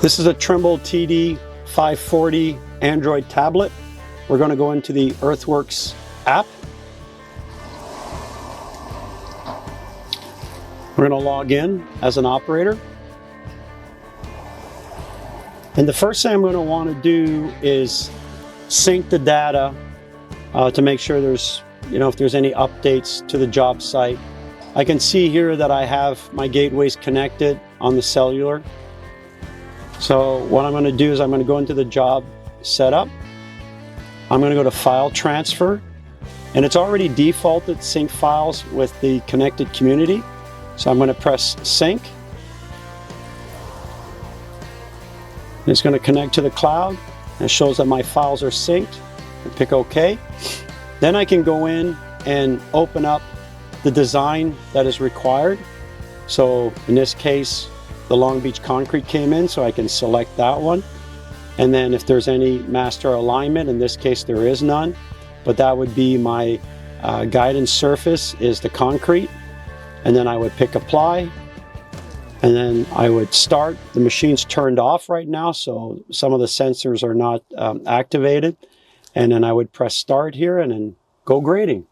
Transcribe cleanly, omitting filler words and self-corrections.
This is a Trimble TD 540 Android tablet. We're going to go into the Earthworks app. We're going to log in as an operator. And the first thing I'm going to want to do is sync the data to make sure there's, if there's any updates to the job site. I can see here that I have my gateways connected on the cellular. So what I'm going to do is I'm going to go into the job setup. I'm going to go to File Transfer, and it's already defaulted sync files with the connected community. So I'm going to press Sync. It's going to connect to the cloud. It shows that my files are synced. And pick OK. Then I can go in and open up the design that is required. So in this case, the Long Beach concrete came in, so I can select that one. And then if there's any master alignment, in this case there is none, but that would be my guidance surface is the concrete. And then I would pick Apply, and then I would start. The machine's turned off right now, so some of the sensors are not activated. And then I would press Start here and then go grading.